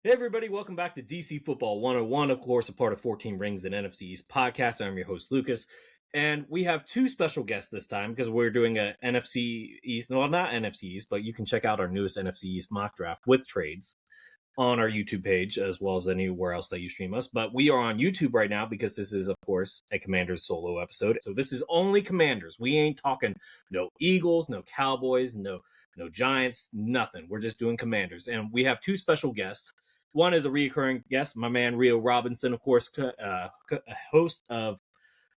Hey everybody, welcome back to DC Football 101, of course, a part of 14 Rings and NFC East podcast. I'm your host, Lucas, and we have two special guests this time because we're doing a NFC East, well, not NFC East, but you can check out our newest NFC East mock draft with trades on our YouTube page, as well as anywhere else that you stream us. But we are on YouTube right now because this is, of course, a Commanders solo episode. So this is only Commanders. We ain't talking no Eagles, no Cowboys, no Giants, nothing. We're just doing Commanders. And we have two special guests. One is a recurring guest, my man Rio Robinson, of course, host of,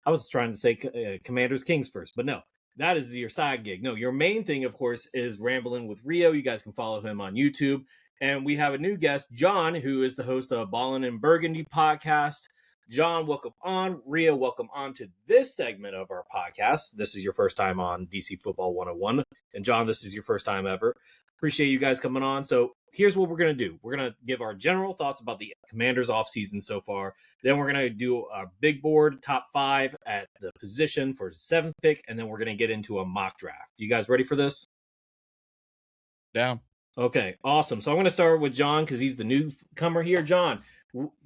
I was trying to say Commanders Kings first, but no, that is your side gig. No, your main thing, of course, is Rambling with Rio. You guys can follow him on YouTube. And we have a new guest, John, who is the host of Ballin' in Burgundy podcast. John, welcome on. Rio, welcome on to this segment of our podcast. This is your first time on DC Football 101. And John, this is your first time ever. Appreciate you guys coming on. So here's what we're going to do. We're going to give our general thoughts about the Commanders offseason so far. Then we're going to do a big board top 5 at the position for the 7th pick. And then we're going to get into a mock draft. You guys ready for this? Down. Okay, awesome. So I'm going to start with John because he's the newcomer here. John,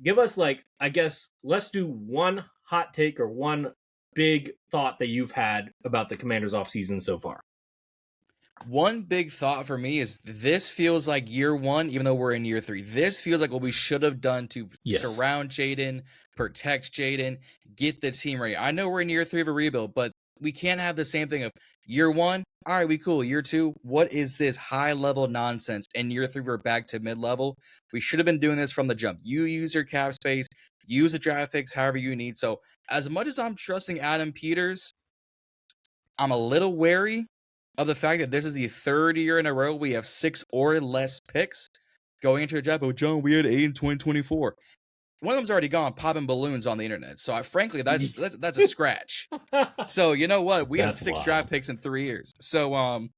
give us, let's do one hot take or one big thought that you've had about the Commanders offseason so far. One big thought for me is this feels like year one, even though we're in year 3. This feels like what we should have done to surround Jaden, protect Jaden, get the team ready. I know we're in year 3 of a rebuild, but we can't have the same thing of year 1. All right, we cool. Year 2, what is this high-level nonsense? And year 3, we're back to mid-level. We should have been doing this from the jump. You use your cap space, use the draft picks however you need. So as much as I'm trusting Adam Peters, I'm a little wary of the fact that this is the 3rd year in a row we have 6 or less picks going into a draft. Oh, John, we had 8 in 2024. One of them's already gone popping balloons on the internet. So frankly, that's a scratch. So you know what? We have 6 draft picks in 3 years. So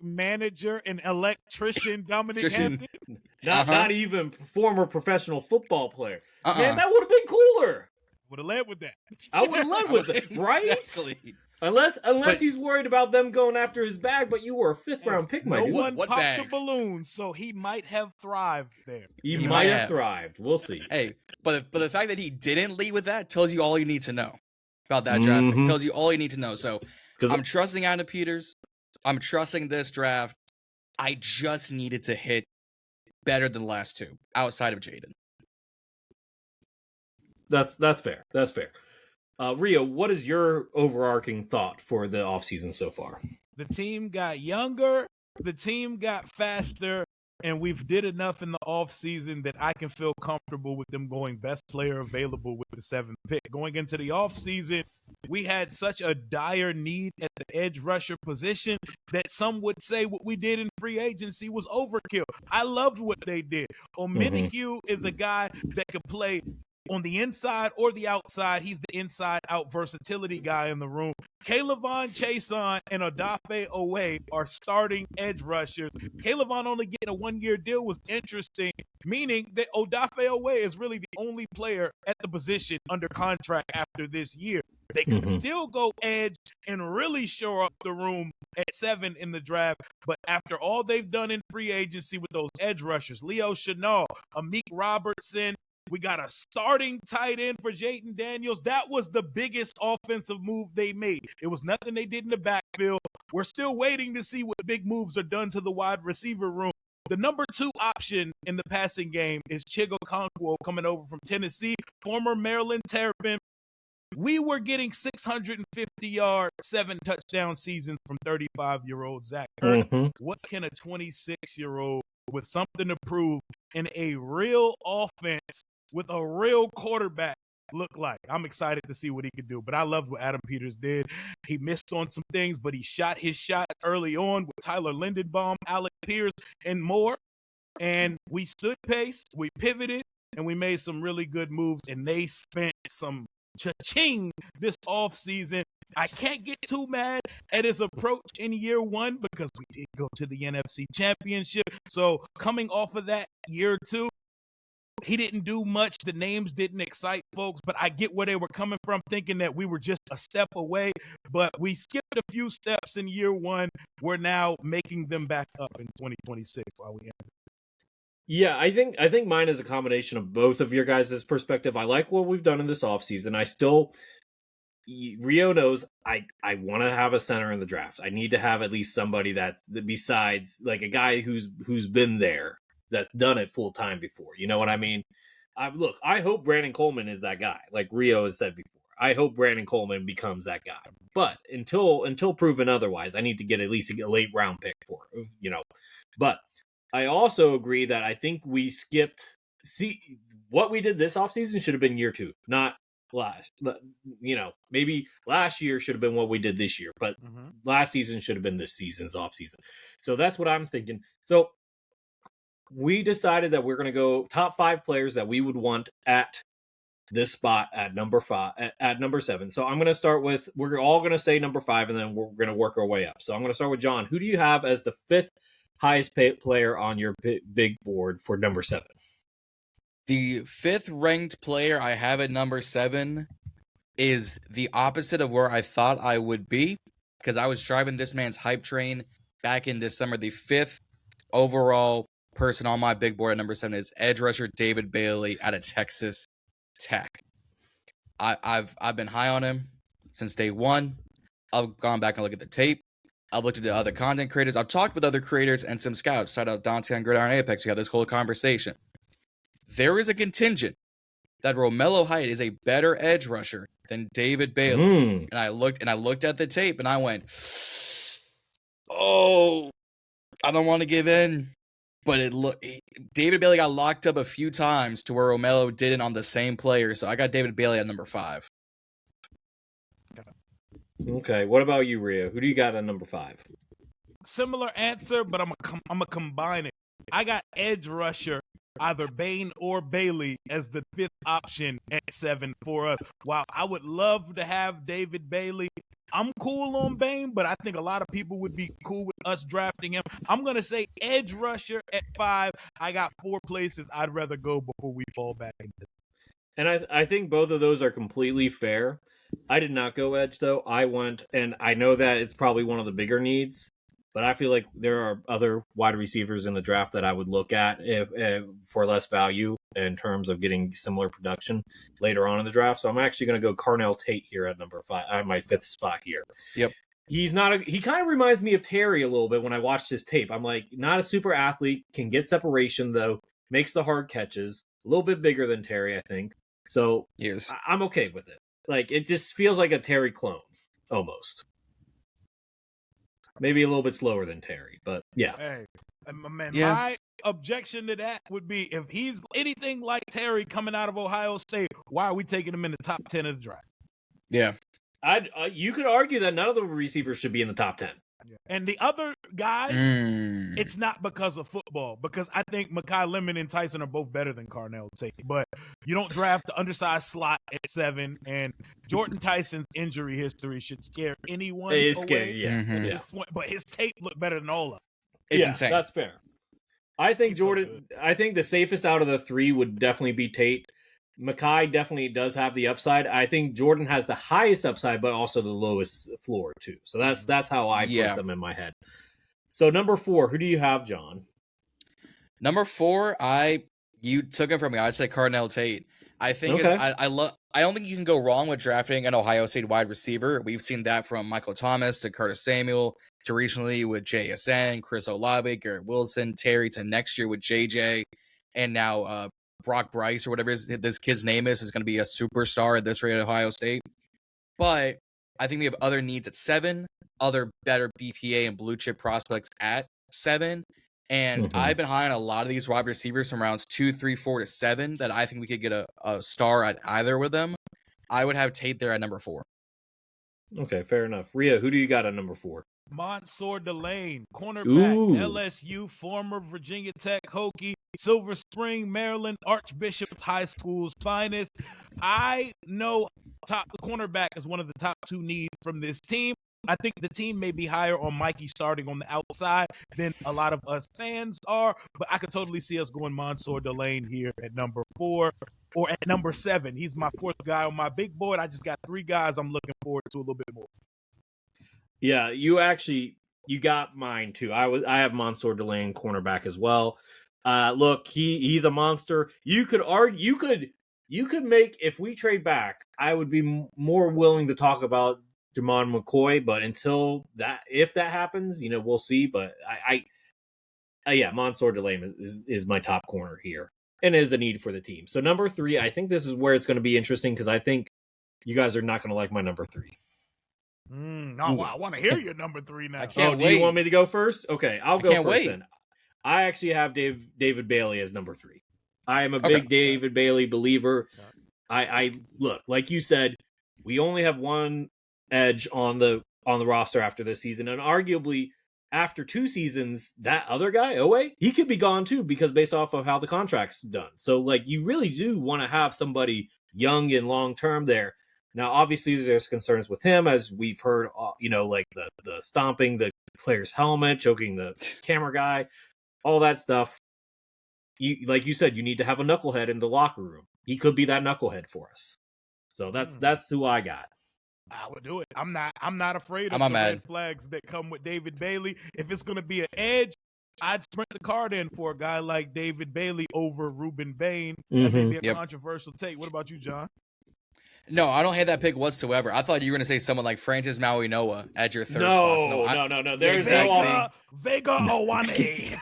manager and electrician Dominic Hampton. Not even former professional football player. Man, that would have been cooler. Would have led with that. I would have led with it, right? Exactly. Unless he's worried about them going after his bag, but you were a 5th round pick, my dude. No one what popped bag? the balloon, so he might have thrived there. He might have thrived. We'll see. Hey, but the fact that he didn't lead with that tells you all you need to know about that draft. It tells you all you need to know. So I'm trusting Adam Peters. I'm trusting this draft. I just needed to hit better than the last 2 outside of Jaden. That's fair. That's fair. Rio, what is your overarching thought for the offseason so far? The team got younger, the team got faster, and we've did enough in the offseason that I can feel comfortable with them going best player available with the 7th pick. Going into the offseason, we had such a dire need at the edge rusher position that some would say what we did in free agency was overkill. I loved what they did. Omenihu is a guy that could play on the inside or the outside. He's the inside-out versatility guy in the room. Kaylavon Chason and Odafe Owe are starting edge rushers. Kaylavon only getting a 1-year deal was interesting, meaning that Odafe Owe is really the only player at the position under contract after this year. They can still go edge and really shore up the room at 7 in the draft. But after all they've done in free agency with those edge rushers, Leo Chenal, Amik Robertson, we got a starting tight end for Jayden Daniels. That was the biggest offensive move they made. It was nothing they did in the backfield. We're still waiting to see what big moves are done to the wide receiver room. The number 2 option in the passing game is Chigo Okonkwo coming over from Tennessee, former Maryland Terrapin. We were getting 650-yard, 7-touchdown seasons from 35-year-old Zach Ertz. What can a 26-year-old with something to prove in a real offense with a real quarterback look like? I'm excited to see what he could do, but I loved what Adam Peters did. He missed on some things, but he shot his shots early on with Tyler Lindenbaum, Alec Pierce, and more. And we stood pace, we pivoted, and we made some really good moves, and they spent some cha-ching this offseason. I can't get too mad at his approach in year 1 because we did go to the NFC Championship. So coming off of that year 2, he didn't do much. The names didn't excite folks, but I get where they were coming from, thinking that we were just a step away. But we skipped a few steps in year 1. We're now making them back up in 2026 while we enter. Yeah, I think mine is a combination of both of your guys' perspective. I like what we've done in this offseason. Rio knows I want to have a center in the draft. I need to have at least somebody that's besides like a guy who's been there, that's done it full time before. You know what I mean? I hope Brandon Coleman is that guy. Like Rio has said before, I hope Brandon Coleman becomes that guy. But until proven otherwise, I need to get at least a late round pick for But I also agree that I think we skipped. See, what we did this offseason should have been year 2, not last. Maybe last year should have been what we did this year, but last season should have been this season's offseason. So that's what I'm thinking. So we decided that we're going to go top 5 players that we would want at this spot at number 5, at number 7. So I'm going to start with, we're all going to say number 5, and then we're going to work our way up. So I'm going to start with John. Who do you have as the 5th highest paid player on your big board for number 7? The 5th ranked player I have at number 7 is the opposite of where I thought I would be, because I was driving this man's hype train back in December. The 5th overall person on my big board at number 7 is edge rusher David Bailey out of Texas Tech. I've been high on him since day one. I've gone back and looked at the tape. I've looked at the other content creators. I've talked with other creators and some scouts. Shout out Dante on Gridiron Apex. We had this whole conversation. There is a contingent that Romello Height is a better edge rusher than David Bailey. And I looked at the tape and I went, oh, I don't want to give in. But David Bailey got locked up a few times to where Romello didn't on the same player. So I got David Bailey at number 5. Okay, what about you, Rio? Who do you got at number 5? Similar answer, but I'm gonna combine it. I got edge rusher, either Bain or Bailey, as the 5th option at 7 for us. While I would love to have David Bailey, I'm cool on Bain, but I think a lot of people would be cool with us drafting him. I'm going to say edge rusher at 5. I got 4 places I'd rather go before we fall back into this. And I think both of those are completely fair. I did not go edge, though. I went, and I know that it's probably one of the bigger needs, but I feel like there are other wide receivers in the draft that I would look at if for less value in terms of getting similar production later on in the draft. So I'm actually going to go Carnell Tate here at number 5, at my 5th spot here. Yep. He kind of reminds me of Terry a little bit when I watched his tape. I'm like, not a super athlete, can get separation though, makes the hard catches, a little bit bigger than Terry, I think. So yes. I'm okay with it. Like, it just feels like a Terry clone, almost. Maybe a little bit slower than Terry, but yeah. Hey, man, my objection to that would be if he's anything like Terry coming out of Ohio State, why are we taking him in the top 10 of the draft? Yeah. You could argue that none of the receivers should be in the top 10. And the other guys, it's not because of football, because I think Mekhi Lemon and Tyson are both better than Carnell Tate. But you don't draft the undersized slot at 7, and Jordan Tyson's injury history should scare anyone. It is scary, yeah. Mm-hmm. Yeah. But his tape looked better than all of them. It's insane. That's fair. I think I think the safest out of the 3 would definitely be Tate. Mekhi definitely does have the upside. I think Jordan has the highest upside, but also the lowest floor too. So that's how I put them in my head. So number 4, who do you have, John? Number 4, you took it from me. I'd say Carnell Tate. I think I don't think you can go wrong with drafting an Ohio State wide receiver. We've seen that from Michael Thomas to Curtis Samuel to recently with JSN, Chris Olave, Garrett Wilson, Terry to next year with JJ, and now Brock Bryce or whatever this kid's name is going to be a superstar at this rate at Ohio State. But I think we have other needs at 7, other better BPA and blue chip prospects at 7. And I've been high on a lot of these wide receivers from rounds 2, 3, 4 to 7 that I think we could get a star at either with them. I would have Tate there at number 4. Okay, fair enough. Ria, who do you got at number 4? Mansour Delane, cornerback, LSU, former Virginia Tech Hokie, Silver Spring, Maryland, Archbishop High School's finest. I know cornerback is one of the top 2 needs from this team. I think the team may be higher on Mikey starting on the outside than a lot of us fans are, but I could totally see us going Mansour Delane here at number 4 or at number 7. He's my 4th guy on my big board. I just got 3 guys I'm looking forward to a little bit more. Yeah, you got mine too. I have Mansour Delane cornerback as well. Look, he's a monster. You could argue, you could make, if we trade back, I would be more willing to talk about Jamon McCoy, but if that happens, we'll see. But yeah, Mansour Delane is my top corner here, and is a need for the team. So number 3, I think this is where it's going to be interesting because I think you guys are not going to like my number 3. I want to hear your number 3 now. I can't wait. Do you want me to go first? Okay, I'll go first then. I actually have David Bailey as number 3. I am a big David Bailey believer. I look, like you said, we only have one edge on the roster after this season, and arguably after 2 seasons, that other guy, Owe, he could be gone too because based off of how the contract's done. So like you really do want to have somebody young and long term there. Now, obviously, there's concerns with him, as we've heard, like the stomping the player's helmet, choking the camera guy, all that stuff. Like you said, you need to have a knucklehead in the locker room. He could be that knucklehead for us. So that's who I got. I would do it. I'm not afraid of the red flags that come with David Bailey. If it's going to be an edge, I'd sprint the card in for a guy like David Bailey over Ruben Bain. That may be a controversial take. What about you, John? No, I don't hate that pick whatsoever. I thought you were going to say someone like Francis Maui Noah at your third spot. So no. There's Vega Owane.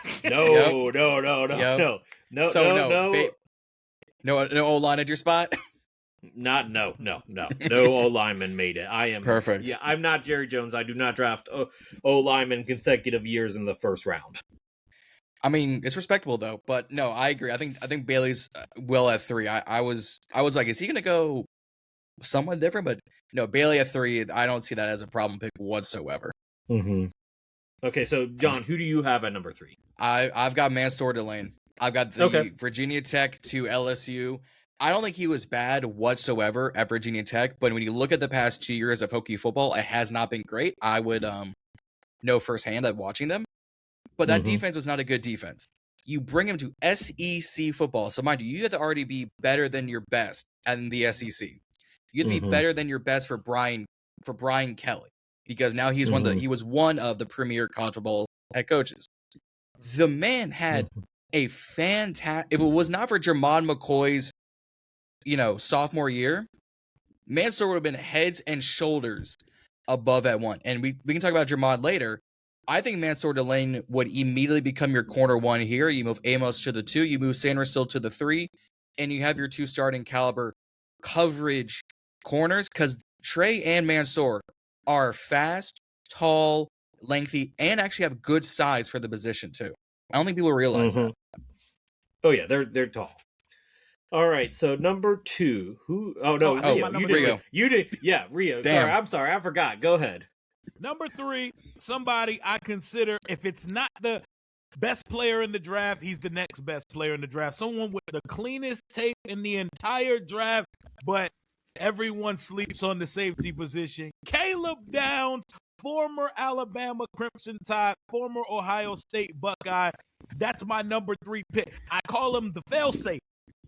No O-line at your spot? No O-lineman made it. I am perfect. Yeah, I'm not Jerry Jones. I do not draft O-lineman consecutive years in the first round. I mean, it's respectable though. But no, I agree. I think Bailey's well at 3. I was like, is he going to go somewhat different? But no, Bailey at 3. I don't see that as a problem pick whatsoever. Okay, so John, who do you have at number 3? I've got Mansour Delane. I've got the Virginia Tech to LSU. I don't think he was bad whatsoever at Virginia Tech, but when you look at the past 2 years of Hokie football, it has not been great. I would know firsthand of watching them. But that defense was not a good defense. You bring him to SEC football. So mind you, you have to already be better than your best in the SEC. You have to be better than your best for Brian Kelly, because now he was one of the premier college football head coaches. The man had a fantastic. If it was not for Jermon McCoy's, sophomore year, Mansour would have been heads and shoulders above at 1. And we can talk about Jermon later. I think Mansour Delane would immediately become your corner 1 here. You move Amos to the 2, you move Sandersill to the 3, and you have your 2 starting caliber coverage corners, because Trey and Mansour are fast, tall, lengthy, and actually have good size for the position too. I don't think people realize that. Oh yeah, they're tall. All right, so number 2, who? Oh no, Rio. You did. Yeah, Rio. Damn. Sorry, I forgot. Go ahead. Number 3, somebody I consider, if it's not the best player in the draft, he's the next best player in the draft. Someone with the cleanest tape in the entire draft, but everyone sleeps on the safety position. Caleb Downs, former Alabama Crimson Tide, former Ohio State Buckeye. That's my number 3 pick. I call him the fail-safe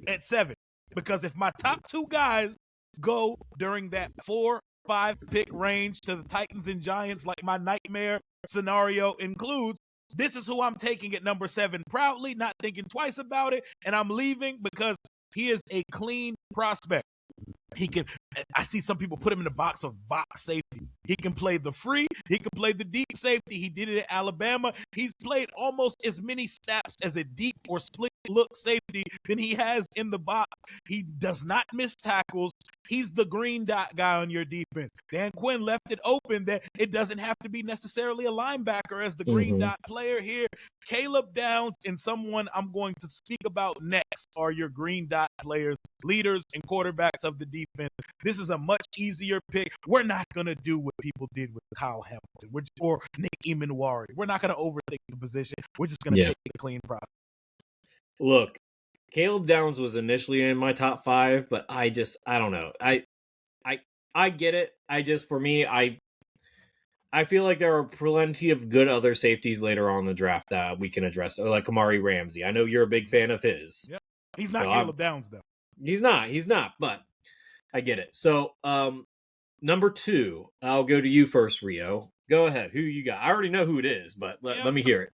at 7, because if my top 2 guys go during that 4-5 pick range to the Titans and Giants, like my nightmare scenario includes, this is who I'm taking at number 7 proudly, not thinking twice about it, and I'm leaving because he is a clean prospect. I see some people put him in the box of box safety. He can play the free. He can play the deep safety. He did it at Alabama. He's played almost as many snaps as a deep or split look safety than he has in the box. He does not miss tackles. He's the green dot guy on your defense. Dan Quinn left it open that it doesn't have to be necessarily a linebacker as the green dot player here. Caleb Downs and someone I'm going to speak about next are your green dot players, leaders, and quarterbacks of the defense. This is a much easier pick. We're not going to do what people did with Kyle Hamilton or Nick Emanwari. We're not going to overthink the position. We're just going to take the clean product. Look, Caleb Downs was initially in my top 5, but I don't know. I get it. For me, I feel like there are plenty of good other safeties later on in the draft that we can address, or like Amari Ramsey. I know you're a big fan of his. Yeah. He's not Caleb Downs, though. He's not, but I get it. So, number 2, I'll go to you first, Rio. Go ahead. Who you got? I already know who it is, but let me hear it.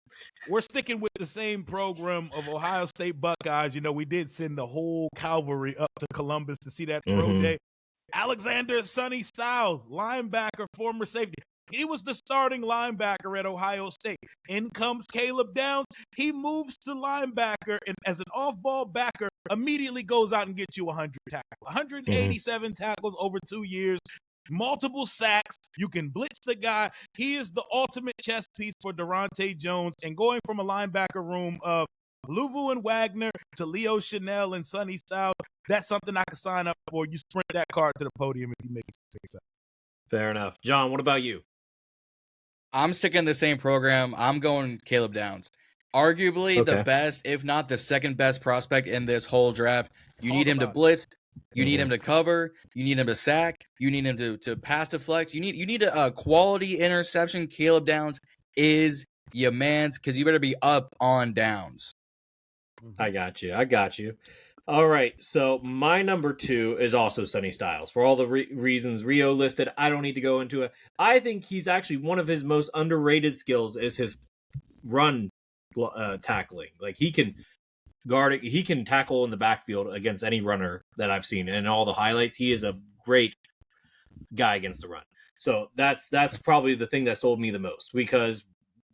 We're sticking with the same program of Ohio State Buckeyes. You know, we did send the whole cavalry up to Columbus to see that pro day. Alexander Sonny Styles, linebacker, former safety. He was the starting linebacker at Ohio State. In comes Caleb Downs. He moves to linebacker, and as an off-ball backer, immediately goes out and gets you 100 tackles. 187 tackles over 2 years, multiple sacks. You can blitz the guy. He is the ultimate chess piece for Durante Jones. And going from a linebacker room of Luvu and Wagner to Leo Chanel and Sonny Styles, that's something I can sign up for. You sprint that card to the podium if you make it. Fair enough. John, what about you? I'm sticking to the same program. I'm going Caleb Downs. Arguably the best, if not the second best prospect in this whole draft. You need him to blitz. You need him to cover. You need him to sack. You need him to pass deflect. You need a quality interception. Caleb Downs is your man's, because you better be up on downs. I got you. All right, so my number 2 is also Sonny Styles. For all the reasons Rio listed, I don't need to go into it. I think he's actually one of his most underrated skills is his run tackling. Like, he can guard it. He can tackle in the backfield against any runner that I've seen. And all the highlights, he is a great guy against the run. So that's probably the thing that sold me the most, because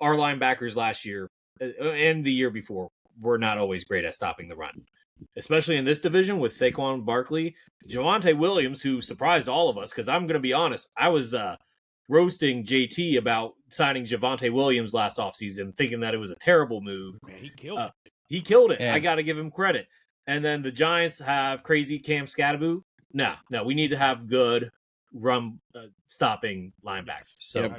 our linebackers last year and the year before were not always great at stopping the run. Especially in this division with Saquon Barkley, Javonte Williams, who surprised all of us, because I'm going to be honest, I was roasting JT about signing Javonte Williams last offseason, thinking that it was a terrible move. Man, he killed it. He killed it. Yeah. I got to give him credit. And then the Giants have crazy Cam Scatterbo. No, we need to have good run stopping linebackers. So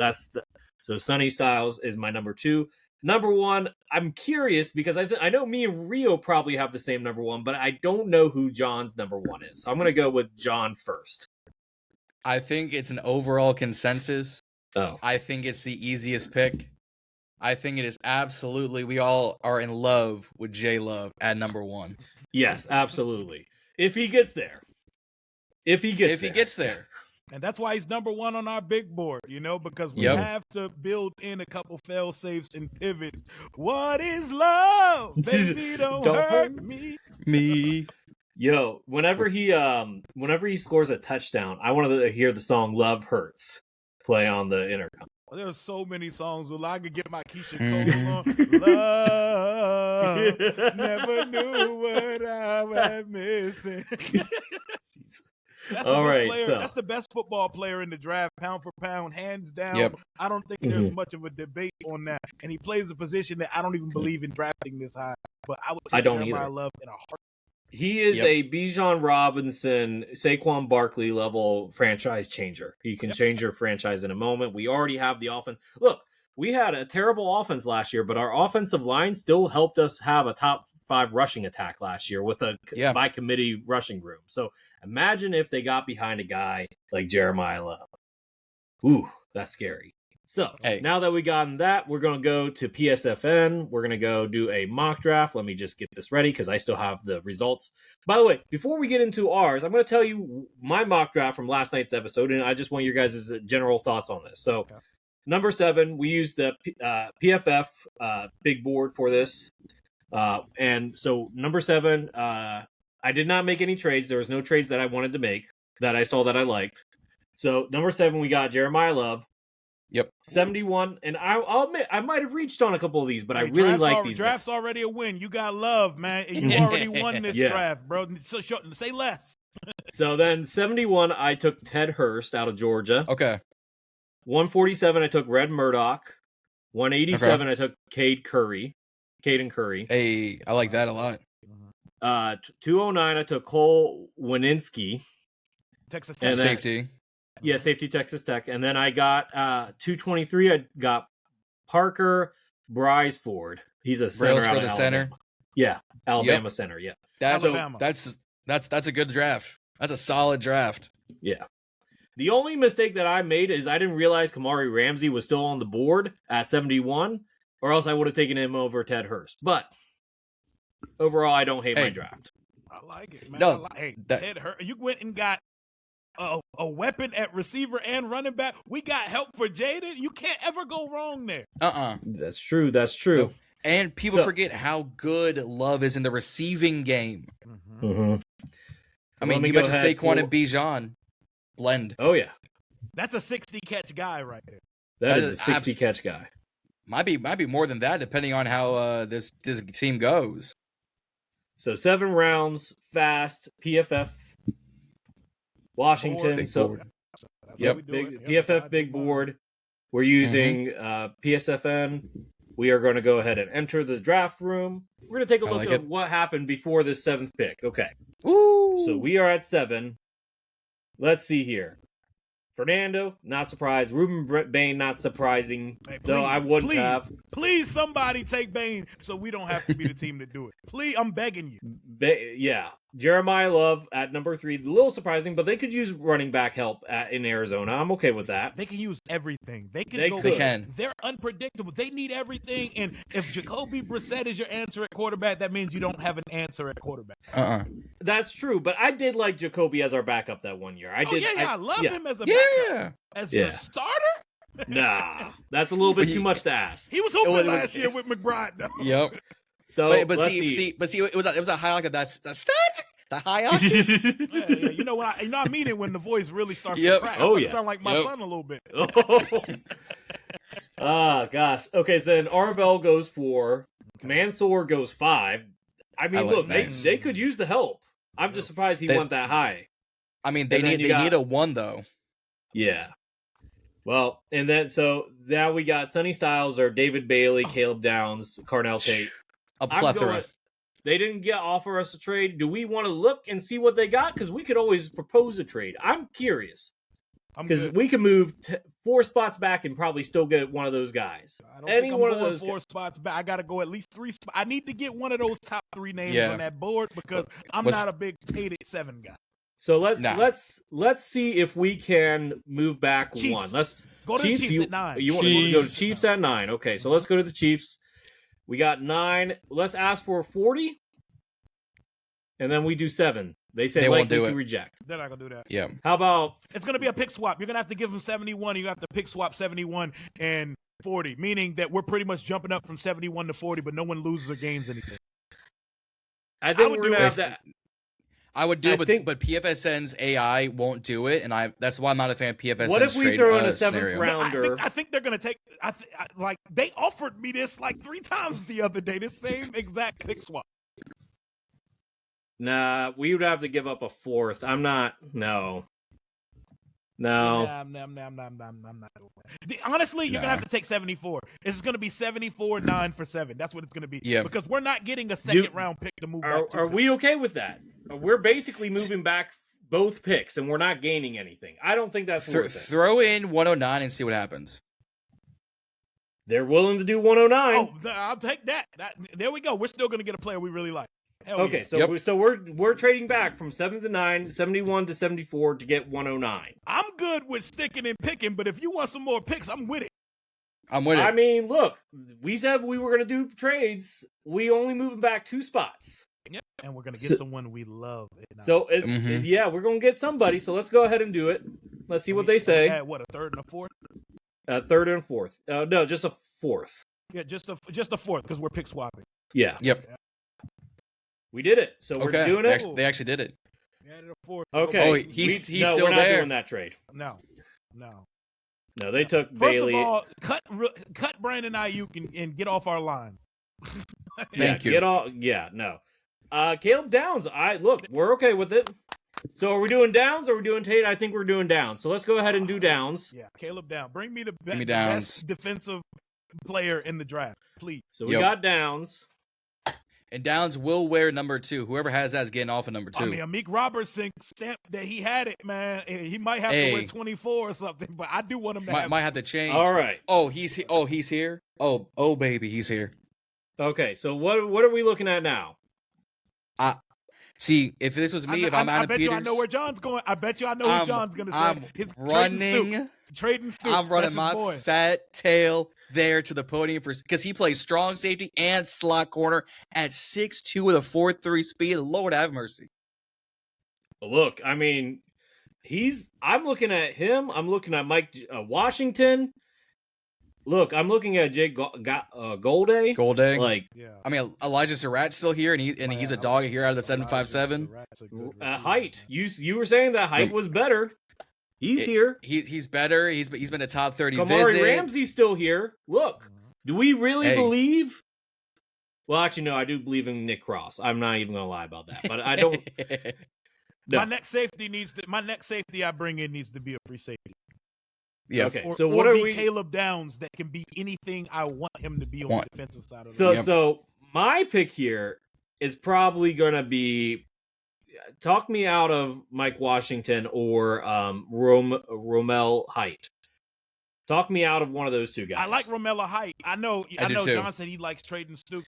so Sonny Styles is my number 2. Number 1, I'm curious because I know me and Rio probably have the same number 1, but I don't know who John's number 1 is. So I'm going to go with John first. I think it's an overall consensus. I think it's the easiest pick. I think it is absolutely, we all are in love with J Love at number 1. Yes, absolutely. If he gets there. If he gets there. And that's why he's number 1 on our big board, because we have to build in a couple fail safes and pivots. What is love? Baby, don't hurt me. Yo, whenever he scores a touchdown, I want to hear the song "Love Hurts" play on the intercom. Well, there's so many songs. Well, I could get my Keisha Cole on. Love, never knew what I was missing. That's the best player. That's the best football player in the draft, pound for pound, hands down. Yep. I don't think there's much of a debate on that. And he plays a position that I don't even believe in drafting this high. But I would take Jeremiah Love in a heartbeat. He is a Bijan Robinson, Saquon Barkley level franchise changer. He can change your franchise in a moment. We already have the offense. Look, we had a terrible offense last year, but our offensive line still helped us have a top 5 rushing attack last year with a by committee rushing room. So imagine if they got behind a guy like Jeremiah Love. Ooh, that's scary. So now that we gotten that, we're going to go to PSFN. We're going to go do a mock draft. Let me just get this ready because I still have the results. By the way, before we get into ours, I'm going to tell you my mock draft from last night's episode, and I just want your guys' general thoughts on this. So number 7, we used the PFF big board for this. And so number 7, I did not make any trades. There was no trades that I wanted to make that I saw that I liked. So number 7, we got Jeremiah Love. Yep. 71, and I'll admit I might have reached on a couple of these, but I really like these. Draft's already a win. You got Love, man, and you already won this draft, bro. So say less. So then 71, I took Ted Hurst out of Georgia. Okay. 147, I took Red Murdoch. 187, I took Caden Curry. Hey, I like that a lot. 209, I took Cole Wininski. Texas Tech. Safety. Yeah, safety, Texas Tech. And then I got 223, I got Parker Briseford. He's a center out of Alabama. Center. Yeah, Alabama center, yeah. That's a good draft. That's a solid draft. Yeah. The only mistake that I made is I didn't realize Kamari Ramsey was still on the board at 71, or else I would have taken him over Ted Hurst. But overall, I don't hate my draft. I like it, man. No, Ted Hurst. You went and got a weapon at receiver and running back. We got help for Jaden. You can't ever go wrong there. That's true. That's true. Nope. And people forget how good Love is in the receiving game. So I mean, you mentioned Saquon and Bijan blend. Oh yeah, that's a 60 catch guy right there. That is a 60 catch guy. Might be more than that, depending on how this team goes. So 7 rounds, fast, PFF, Washington. PFF big board. We're using PSFN. We are going to go ahead and enter the draft room. We're going to take a look at what happened before this 7th pick. Okay. Ooh. So we are at 7. Let's see here. Fernando, not surprised. Ruben Bain, not surprising. Hey, though I wouldn't have. Please, somebody take Bain so we don't have to be the team to do it. Please, I'm begging you. Yeah. Jeremiah Love at number 3. A little surprising, but they could use running back help in Arizona. I'm okay with that. They can use everything. They can. They're unpredictable. They need everything. And if Jacoby Brissett is your answer at quarterback, that means you don't have an answer at quarterback. That's true, but I did like Jacoby as our backup that one year. I love him as a backup. As your starter? Nah, that's a little bit too much to ask. He was hoping last year with McBride, though. Yep. So, but see, it was a highlight of that the high up. Yeah. You know what? I mean it when the voice really starts to crack. It sound like my son a little bit. Gosh. Okay, so then Arvell goes 4. Mansoor goes 5. I mean, look, they could use the help. I'm just surprised he went that high. I mean, they need a 1 though. Yeah. Well, and then so now we got Sonny Styles or David Bailey, Caleb Downs, Carnell Tate. A plethora. They didn't offer us a trade. Do we want to look and see what they got? Because we could always propose a trade. I'm curious. Because we can move 4 spots back and probably still get one of those guys. Any one of those 4 spots back. I got to go at least 3 spots. I need to get one of those top 3 names on that board because I'm not a big Tate 7 guy. So let's see if we can move back Chiefs. 1. Let's go to the Chiefs at 9. You want to go to Chiefs at 9? Okay, so let's go to the Chiefs. We got 9. Let's ask for 40, and then we do 7. They say won't do it. Reject. They're not gonna do that. Yeah. How about it's gonna be a pick swap? You're gonna have to give them 71. You have to pick swap 71 and 40, meaning that we're pretty much jumping up from 71 to 40, but no one loses or gains anything. I think we're gonna have that. I would do it, but PFSN's AI won't do it, and that's why I'm not a fan of PFSN's. What if we throw in a 7th rounder? I think they're going to take. Like they offered me this like 3 times the other day. This same exact pick swap. Nah, we would have to give up a 4th. I'm not. No. I'm not. Honestly, you're gonna have to take 74. It's gonna be 74, 9 for 7. That's what it's gonna be. Yeah. Because we're not getting a 2nd round pick to move back. Are we okay with that? We're basically moving back both picks, and we're not gaining anything. I don't think that's worth it. Throw in 109 and see what happens. They're willing to do 109. Oh, I'll take that. There we go. We're still gonna get a player we really like. Okay, so we're trading back from 7 to 9, 71 to 74 to get 109. I'm good with sticking and picking, but if you want some more picks, I'm with it. I mean, look, we said we were going to do trades. We only moving back 2 spots. Yep. And we're going to get someone we love. So, we're going to get somebody. So let's go ahead and do it. Let's see what they say. A 3rd and a 4th? 3rd and 4th. No, just a 4th. Yeah, just a 4th because we're pick swapping. Yeah. Yep. We did it. So we're doing it. They actually did it. Okay. Oh, he's still we're not there. doing that trade. No. They took First Bailey. First of all, cut Brandon Ayuk and get off our line. Thank you. No. Caleb Downs. We're okay with it. So are we doing Downs or are we doing Tate? I think we're doing Downs. So let's go ahead and do Downs. Yeah, Caleb Downs. Bring me the Downs. best defensive player in the draft, please. So we got Downs. And Downs will wear number 2. Whoever has that is getting off of number 2. I mean, Amik Robertson stamped that he had it, man. He might have to wear 24 or something, but I do want him to might have to change. All right. Oh, he's here. Oh, baby, he's here. Okay, so what are we looking at now? See, if this was me, I'm Adam Peters. I bet you I know where John's going. I bet you I know what John's going to say. I'm Trading Stoops. I'm running my fat tail there to the podium because he plays strong safety and slot corner at 6'2" with a 4.3 speed. Lord have mercy. Look, I mean, I'm looking at him. I'm looking at Mike Washington. Look, I'm looking at Jake Golday. Golday. Like, I mean, Elijah Surratt's still here, and he's a dog here out of the 757. Height. You were saying that Height was better. He's here. He's better. He's been a top 30 Kamari visit. Ramsey's still here. Look, do we really believe? Well, actually, no. I do believe in Nick Cross. I'm not even gonna lie about that. But I don't. No. My next safety I bring in needs to be a free safety. Yeah. Okay. So what are we? Caleb Downs that can be anything I want him to be on the defensive side of the ball. So my pick here is probably gonna be. Talk me out of Mike Washington or Romel Height. Talk me out of one of those two guys. I like Romello Height. I know John said he likes trading Stooks.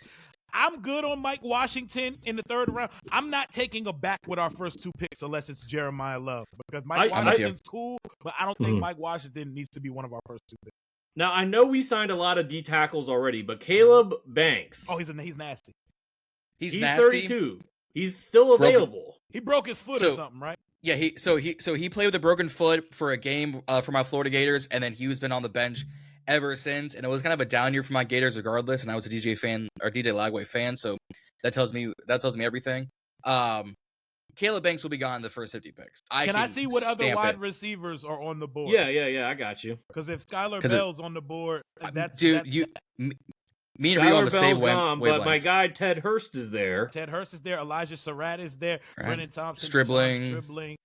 I'm good on Mike Washington in the third round. I'm not taking a back with our first 2 picks unless it's Jeremiah Love because Mike Washington's cool, but I don't think Mike Washington needs to be one of our first 2 picks. Now, I know we signed a lot of D tackles already, but Caleb Banks. Oh, he's nasty. He's nasty. 32. He's still available. He broke his foot or something, right? Yeah, he played with a broken foot for a game for my Florida Gators, and then he's been on the bench ever since. And it was kind of a down year for my Gators, regardless. And I was a DJ Lagway fan, so that tells me everything. Caleb Banks will be gone in the first 50 picks. Can I see what other wide receivers are on the board? Yeah, I got you. Because if Skylar Bell's on the board, me and Rio on the same wavelength. But my guy Ted Hurst is there. Elijah Surratt is there. Right. Brennan Thompson. Dribbling.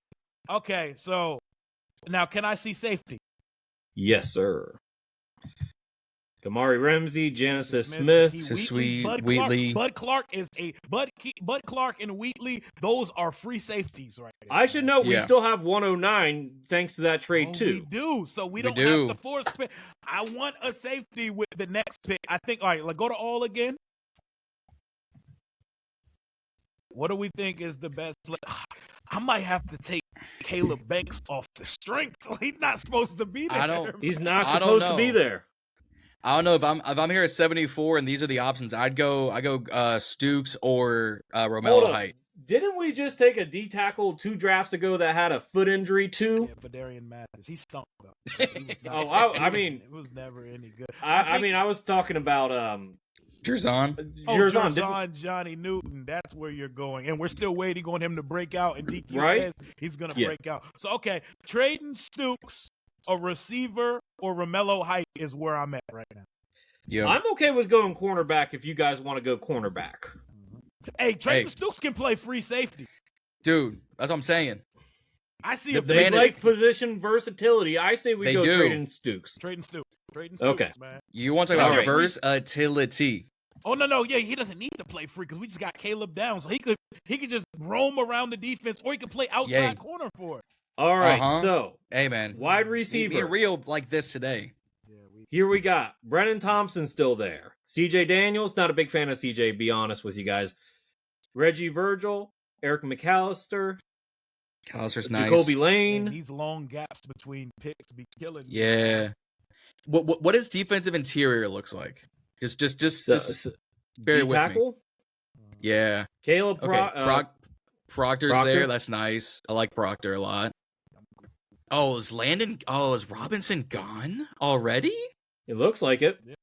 Okay, so now can I see safety? Yes, sir. Kamari Ramsey, Genesis Smith, Wheatley. Bud Clark and Wheatley. Those are free safeties, right there. I should know we still have 109 thanks to that trade too. We do, so we don't have to force pick. I want a safety with the next pick. I think. All right, go to all again. What do we think is the best? I might have to take Caleb Banks off the strength. He's not supposed to be there. He's not supposed to be there. I don't know if I'm here at 74 and these are the options. I go Stooks or Romello Height. Didn't we just take a D tackle 2 drafts ago that had a foot injury too? Yeah, Darian Mathis. He stunk though. It was never any good. I was talking about Jerzon, Johnny Newton. That's where you're going, and we're still waiting on him to break out. And DQ says he's gonna break out. So okay, trading Stooks, a receiver, or Romello Height is where I'm at right now. Yeah, I'm okay with going cornerback if you guys want to go cornerback. Hey, Trading Stooks can play free safety. Dude, that's what I'm saying. I see they like position versatility. I say we go Trading Stooks. Trading Stooks, okay. Man. You want to talk about versatility? Oh no, yeah, he doesn't need to play free because we just got Caleb Downs, so he could just roam around the defense, or he could play outside corner for it. All right, so hey man, wide receiver. Be real like this today. Here we got Brennan Thompson still there. CJ Daniels, not a big fan of CJ, be honest with you guys. Reggie Virgil, Eric McAllister. McAllister's nice. Jacoby Lane. And these long gaps between picks be killing me. Yeah. What his defensive interior looks like? Just bear with me. Yeah. Caleb Proctor's there. That's nice. I like Proctor a lot. Is Robinson gone already? It looks like it. Yeah,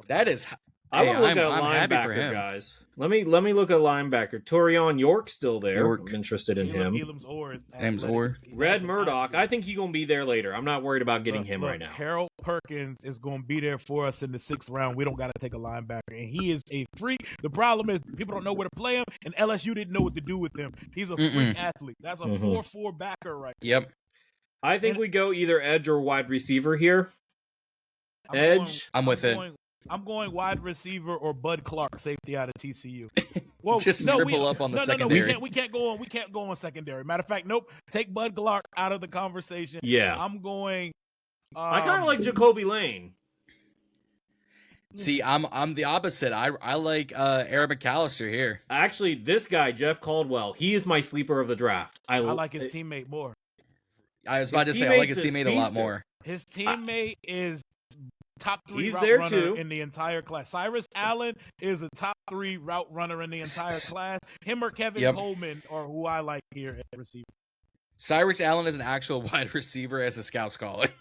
that is. I'm happy for him, guys. Let me look at linebacker. Torian York's still there. I'm interested in him. Elam's Orr. Red Murdoch. I think he's gonna be there later. I'm not worried about getting him right now. Harold Perkins is gonna be there for us in the 6th round. We don't got to take a linebacker, and he is a freak. The problem is people don't know where to play him, and LSU didn't know what to do with him. He's a freak athlete. That's a 4-4 backer right there. Yep. I think we go either edge or wide receiver here. I'm with it. I'm going wide receiver or Bud Clark, safety out of TCU. Well, triple up on the secondary. No, we can't go on secondary. Matter of fact, nope. Take Bud Clark out of the conversation. Yeah, I'm going. I kind of like Jacoby Lane. See, I'm the opposite. I like Eric McAllister here. Actually, this guy Jeff Caldwell, he is my sleeper of the draft. I like his teammate more. I was about to say I like his teammate a lot more. His teammate is top 3 He's route there runner too. In the entire class. Cyrus Allen is a top 3 route runner in the entire class. Him or Kevin Coleman are who I like here at receiver. Cyrus Allen is an actual wide receiver, as the scouts call it.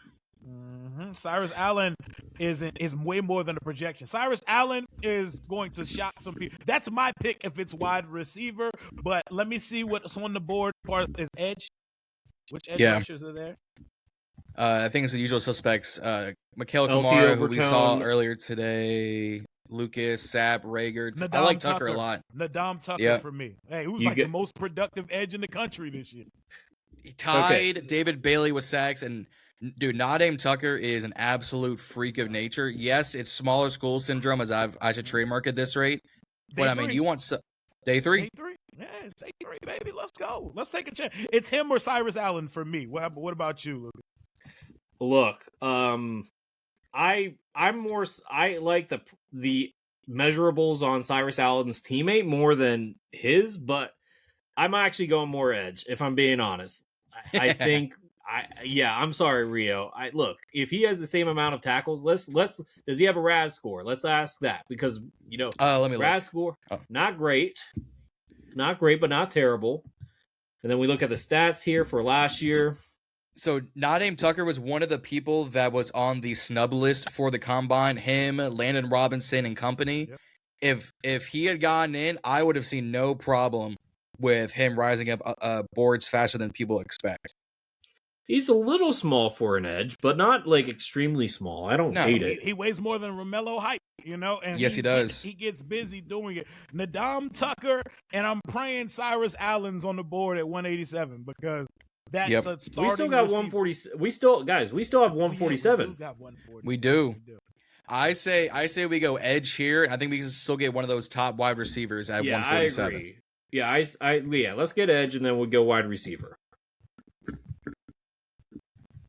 Mm-hmm. Cyrus Allen is way more than a projection. Cyrus Allen is going to shock some people. That's my pick if it's wide receiver. But let me see what's on the board. Part is edge. Which edge rushers are there? I think it's the usual suspects. Mikhail LT Kamara, who we Overtone. saw earlier today. Lucas, Sapp, Rager. I like Tucker a lot. Nadam Tucker for me. Hey, who's the most productive edge in the country this year? He tied David Bailey with sacks, and dude, Nadam Tucker is an absolute freak of nature. Yes, it's smaller school syndrome, as I should trademark at this rate. But I mean, you want day three? Day 3? Yeah, it's day 3, baby. Let's go. Let's take a chance. It's him or Cyrus Allen for me. What about you, Lucas? Look, I like the measurables on Cyrus Allen's teammate more than his, but I'm actually going more edge, if I'm being honest. I think I'm sorry, Rio. Look, if he has the same amount of tackles, let's does he have a RAS score? Let's ask that, because let me RAS score not great, but not terrible. And then we look at the stats here for last year. So Nadam Tucker was one of the people that was on the snub list for the combine. Him, Landon Robinson, and company. Yep. If he had gotten in, I would have seen no problem with him rising up boards faster than people expect. He's a little small for an edge, but not like extremely small. I don't hate it. He weighs more than Romello height, And yes, he does. He gets busy doing it. Nadam Tucker, and I'm praying Cyrus Allen's on the board at 187 because that's a starting. We still got 140. We still have 147. We do. I say we go edge here. I think we can still get one of those top wide receivers at 147. I agree. Yeah, let's get edge and then we'll go wide receiver.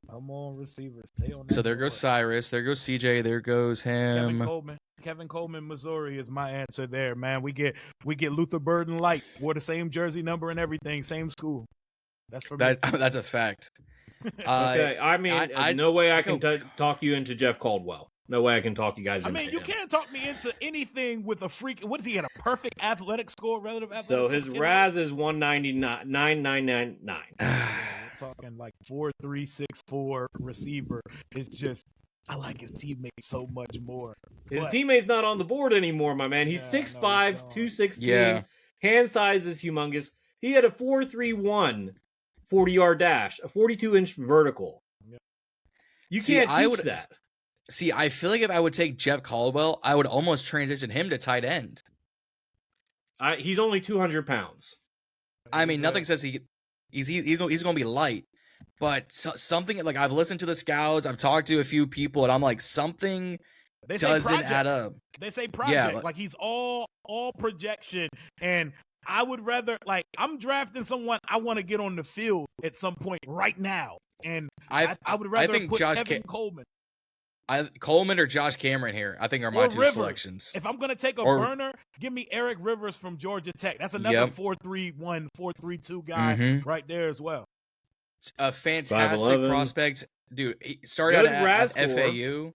I'm on receivers. So there goes Cyrus. There goes CJ. There goes him. Kevin Coleman, Missouri is my answer there, man. We get Luther Burden light. Wore the same jersey number and everything. Same school. That's for me. That's a fact. Okay, I mean, no way I can talk you into Jeff Caldwell. No way I can talk you guys into him. You can't talk me into anything with a freak. What is he at? A perfect athletic score, relative athletic score? So his RAS is 199.999. Talking like 4.364 receiver. It's just I like his teammate so much more. His teammate's not on the board anymore, my man. He's 6'5", 216. Yeah. Hand size is humongous. He had a 4.31 40-yard dash, a 42-inch vertical. Yeah. You can't teach that. See, I feel like if I would take Jeff Caldwell, I would almost transition him to tight end. He's only 200 pounds. I mean, nothing says he's going to be light, but something like I've listened to the scouts, I've talked to a few people, and I'm like, something doesn't add up. They say project, like he's all projection, and I would rather I'm drafting someone I want to get on the field at some point right now, and I would rather put Kevin Coleman. Coleman or Josh Cameron here, I think are my two selections. If I'm going to take a burner, give me Eric Rivers from Georgia Tech. That's another 4.31, 4.32 guy right there as well. A fantastic prospect. Dude, he started out at FAU.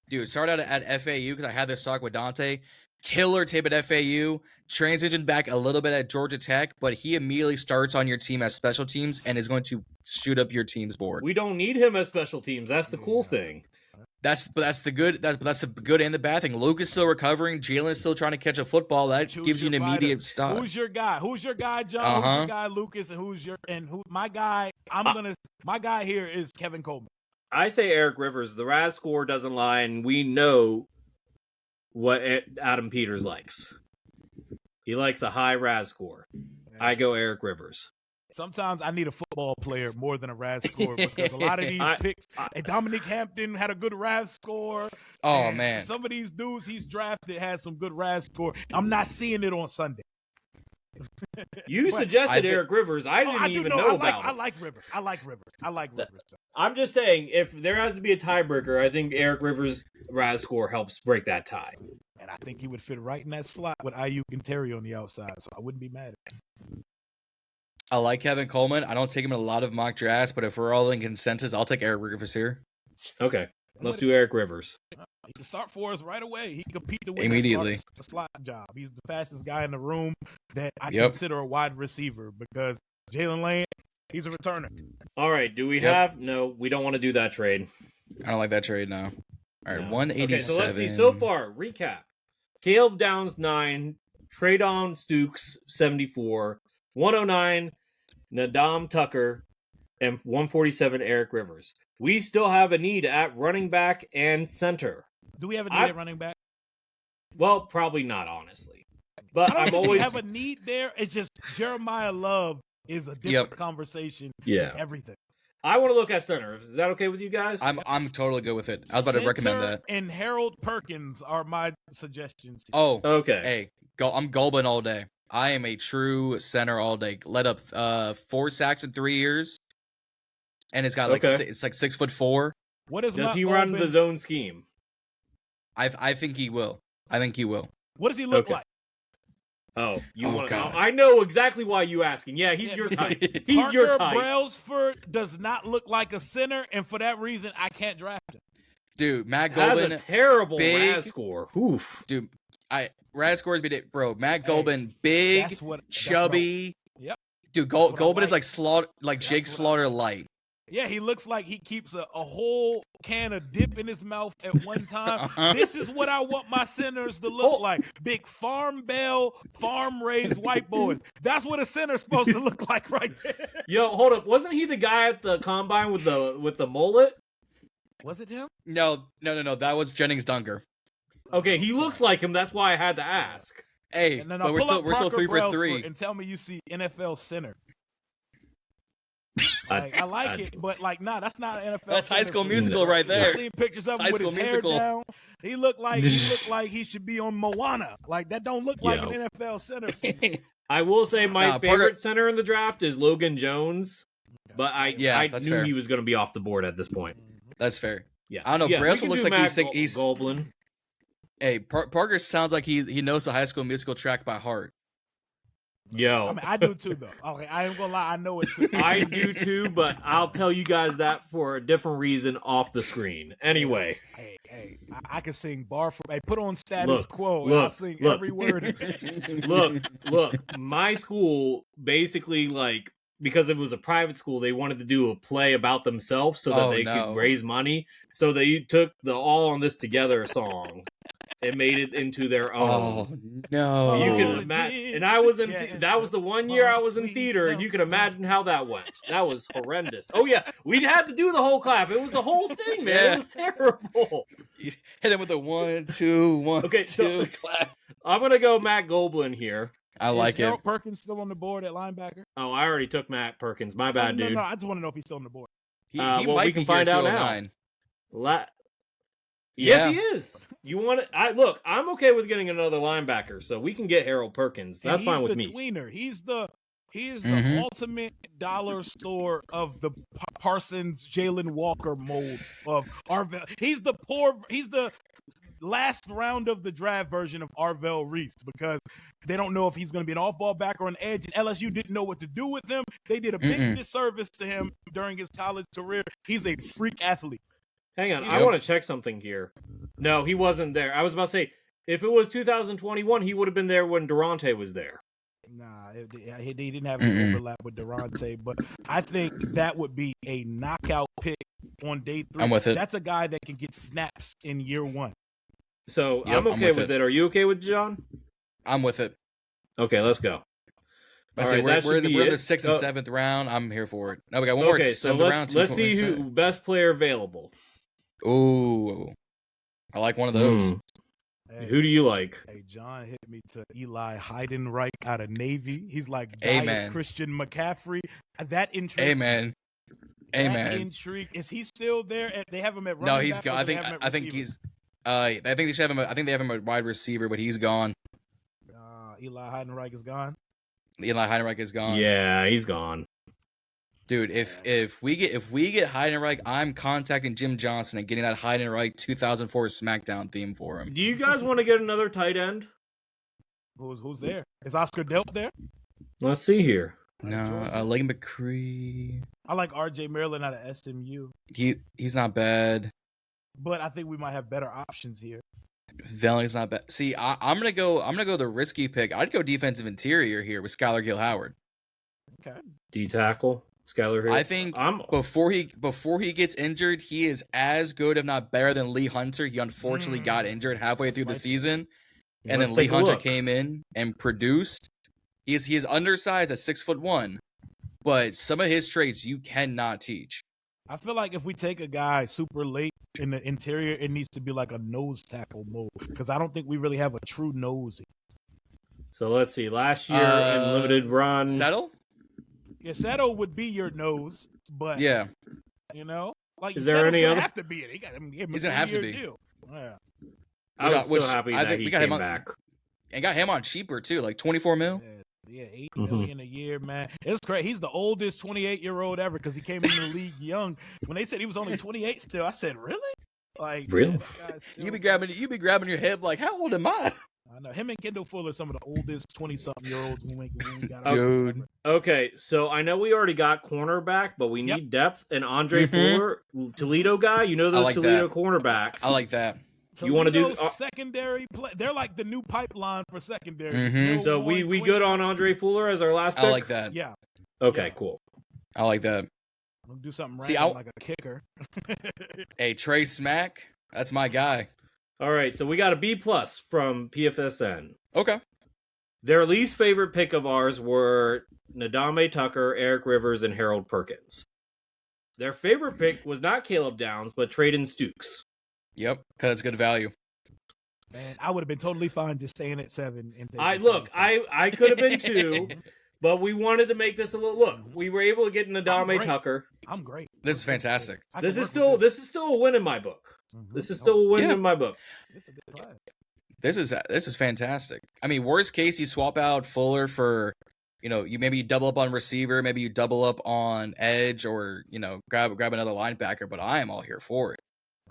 Dude, started out at FAU because I had this talk with Dante. Killer tape at FAU. Transitioned back a little bit at Georgia Tech, but he immediately starts on your team as special teams and is going to shoot up your team's board. We don't need him as special teams. That's the cool thing. That's the good and the bad thing. Luke is still recovering. Jalen's still trying to catch a football. That gives you an immediate stop. Who's your guy? John? Who's your guy, Lucas? And my guy? My guy here is Kevin Coleman. I say Eric Rivers. The RAS score doesn't lie, and we know what Adam Peters likes. He likes a high RAS score. I go Eric Rivers. Sometimes I need a football player more than a RAS score because a lot of these picks. Dominic Hampton had a good RAS score. Oh, man. Some of these dudes he's drafted had some good RAS score. I'm not seeing it on Sunday. You suggested Eric Rivers. I didn't even know about him. I like Rivers. I'm just saying, if there has to be a tiebreaker, I think Eric Rivers' RAS score helps break that tie. And I think he would fit right in that slot with Ayuk and Terry on the outside, so I wouldn't be mad at him. I like Kevin Coleman. I don't take him in a lot of mock drafts, but if we're all in consensus, I'll take Eric Rivers here. Okay, let's do Eric Rivers. He can start for us right away. He can compete to win immediately. The slot job. He's the fastest guy in the room that I consider a wide receiver because Jalen Lane, He's a returner. All right. Do we have? No, we don't want to do that trade. I don't like that trade now. All right, No. 187. Okay, so let's see. So far, recap: Caleb Downs 9, Traydon Stukes 74, 109 Nadam Tucker, and 147 Eric Rivers. We still have a need at running back and center. Do we have a need at running back? Well, probably not, honestly. But I I'm don't think always we have a need there. It's just Jeremiah Love is a different conversation. Yeah, everything. I want to look at center. Is that okay with you guys? I'm totally good with it. I was about to recommend that. And Harold Perkins are my suggestions. Oh, okay. Hey, I'm Gulbin all day. I am a true center all day. Led up 4 sacks in 3 years, and it's got it's like 6'4". What is does he run the zone scheme? I think he will. I think he will. What does he look like? Oh, you want to know? I know exactly why you asking. Yeah, he's your type. He's your type. Brailsford does not look like a center, and for that reason, I can't draft him. Dude, Matt Golban has a terrible RAS score. Oof. Dude, RAS scores be bro. Matt Golban, big, chubby. Yep. Dude, Golban is like Jake Slaughter light. Yeah, he looks like he keeps a whole can of dip in his mouth at one time. This is what I want my centers to look like. Big farm bell, farm raised white boys. That's what a center's supposed to look like right there. Yo, hold up. Wasn't he the guy at the combine with the mullet? Was it him? No. That was Jennings Dunker. Okay, he looks like him. That's why I had to ask. Hey, but we're still 3 for 3. And tell me you see NFL center. I like it, but that's not an NFL. That's High School Musical right there. I've seen pictures of him with his hair down. He looked like he should be on Moana. Like that don't look like an NFL center. I will say my favorite center in the draft is Logan Jones, but I knew he was going to be off the board at this point. That's fair. Yeah, I don't know. Brailsford looks like he's Goblin. Hey, Parker sounds like he knows the High School Musical track by heart. Yo, I mean, I do too, though. Okay, I ain't gonna lie, I know it too. I do too, but I'll tell you guys that for a different reason off the screen. Anyway, hey, I can sing bar for. Hey, put on Status Quo, and I'll sing every word. Look. My school basically because it was a private school, they wanted to do a play about themselves so that they could raise money. So they took the "All on This Together" song and made it into their own. Oh no! You can imagine, and I was in. That was the one year I was in theater, and you can imagine how that went. That was horrendous. Oh yeah, we had to do the whole clap. It was the whole thing, man. Yeah. It was terrible. You hit him with a 1, 2, 1. Okay, 2, so clap. I'm gonna go Matt Goblin here. I like it. Is Harold Perkins still on the board at linebacker? Oh, I already took Matt Perkins. My bad, dude. No, I just want to know if he's still on the board. He might we can find out now. Yes, he is. You want it? Look, I'm okay with getting another linebacker, so we can get Harold Perkins. That's fine with me. He's the tweener. He is the ultimate dollar store of the Parsons, Jalen Walker mold of Arvell. He's the last round of the draft version of Arvell Reese because they don't know if he's going to be an off-ball back or an edge, and LSU didn't know what to do with him. They did a big disservice to him during his college career. He's a freak athlete. Hang on, I want to check something here. No, he wasn't there. I was about to say, if it was 2021, he would have been there when Durante was there. Nah, he didn't have any overlap with Durante, but I think that would be a knockout pick on day 3. I'm with it. That's a guy that can get snaps in year 1. So I'm okay with it. Are you okay with John? I'm with it. Okay, let's go. We're in the 6th and 7th round. I'm here for it. No, we got one more. Okay, so let's see who best player available. Ooh, I like one of those. Hey, who do you like? Hey, John hit me to Eli Heidenreich out of Navy. He's like Christian McCaffrey. That intrigues. Amen. Intrigue. Is he still there? They have him at running No, he's back, gone. I think he's. I think they should have him. I think they have him at wide receiver, but he's gone. Eli Heidenreich is gone. Eli Heidenreich is gone. Yeah, he's gone. Dude, if we get Heidenreich, I'm contacting Jim Johnson and getting that Heidenreich 2004 SmackDown theme for him. Do you guys want to get another tight end? Who's there? Is Oscar Delp there? Let's see here. No, Lane McCree. I like R.J. Maryland out of SMU. He's not bad, but I think we might have better options here. Velling's not bad. See, I'm gonna go the risky pick. I'd go defensive interior here with Skylar Gill-Howard. Okay. D tackle. Skylar Hill. I think before he gets injured, he is as good, if not better, than Lee Hunter. He unfortunately got injured halfway through the season, and then Lee Hunter came in and produced. He is undersized at 6'1", but some of his traits you cannot teach. I feel like if we take a guy super late in the interior, it needs to be like a nose tackle mode because I don't think we really have a true nose. So let's see. Last year in limited run, Settle. Yeah, Settle would be your nose, but yeah, like is there any other? Have to be it. He's gonna have to be. Deal. Yeah. I was so happy that he came back. And got him on cheaper too, like 24 mil. Yeah, $8 million a year, man. It's great. He's the oldest 28-year-old ever because he came into the league young. When they said he was only 28 still, I said, really? Like, really? Man, You be grabbing your head like, how old am I? I know him and Kendall Fuller, some of the oldest 20-something-year-olds we got. Dude. Okay, so I know we already got cornerback, but we need depth. And Andre Fuller, Toledo guy, those like Toledo cornerbacks. I like that. You want to do secondary play? They're like the new pipeline for secondary. Mm-hmm. So we good on Andre Fuller as our last pick? I like that. Yeah. Okay, cool. I like that. I'll do something random like a kicker. Hey, Trey Smack, that's my guy. All right, so we got a B+ from PFSN. Okay. Their least favorite pick of ours were Ndamukong Tucker, Eric Rivers, and Harold Perkins. Their favorite pick was not Caleb Downs, but Traden Stukes. Yep, because it's good value. Man, I would have been totally fine just staying at 7. I could have been too, but we wanted to make this a little look. We were able to get Ndamukong Tucker. I'm great. This is fantastic. This is still a win in my book. Mm-hmm. This is still a win in my book. This is fantastic. I mean, worst case, you swap out Fuller for, you maybe double up on receiver, maybe you double up on edge, or grab another linebacker. But I am all here for it.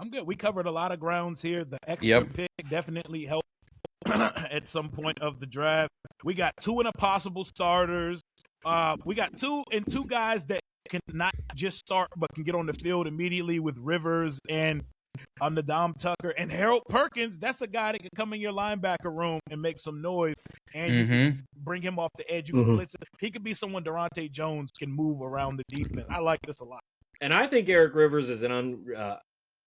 I'm good. We covered a lot of grounds here. The extra pick definitely helped at some point of the draft. We got 2 impossible starters. We got two guys that can not just start but can get on the field immediately with Rivers and Ndamukong Tucker and Harold Perkins. That's a guy that can come in your linebacker room and make some noise, and you can bring him off the edge. You can blitz him. He could be someone Durante Jones can move around the defense. I like this a lot. And I think Eric Rivers is an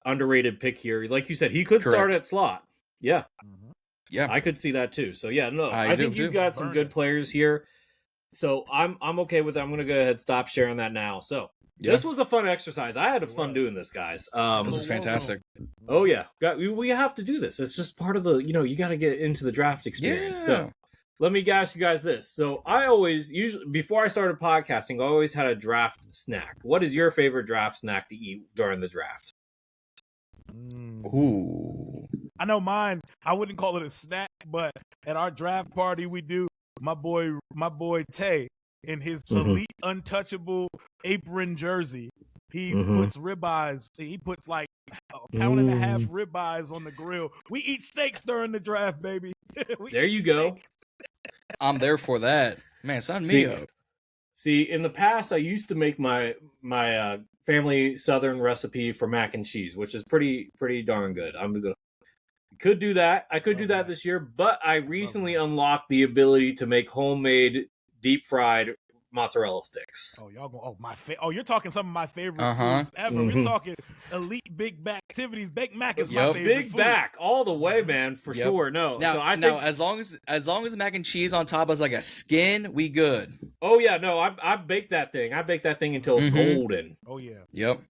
underrated pick here. Like you said, he could start at slot. Yeah. Yeah. I could see that too. So I think you've got some good players here. So I'm okay with that. I'm going to go ahead and stop sharing that now. So this was a fun exercise. I had fun doing this, guys. This is fantastic. Oh yeah. We have to do this. It's just part of the, you got to get into the draft experience. Yeah. So let me ask you guys this. So I usually, before I started podcasting, I always had a draft snack. What is your favorite draft snack to eat during the draft? Ooh. I know mine. I wouldn't call it a snack, but at our draft party we do, my boy Tay in his elite untouchable apron jersey. He puts ribeyes. He puts like a pound and a half ribeyes on the grill. We eat steaks during the draft, baby. There you go. I'm there for that. Man, sign me up. See, in the past, I used to make my family Southern recipe for mac and cheese, which is pretty darn good. Could do that. I could do that this year, but I recently unlocked the ability to make homemade deep fried mozzarella sticks. Oh, y'all go. You're talking some of my favorite foods ever. We're talking elite Big Mac activities. Big Mac is my favorite Big food. Mac all the way, man, for sure. No, now, so I think as long as the mac and cheese on top is like a skin, we good. Oh yeah, no, I bake that thing. I bake that thing until it's golden. Oh yeah. Yep.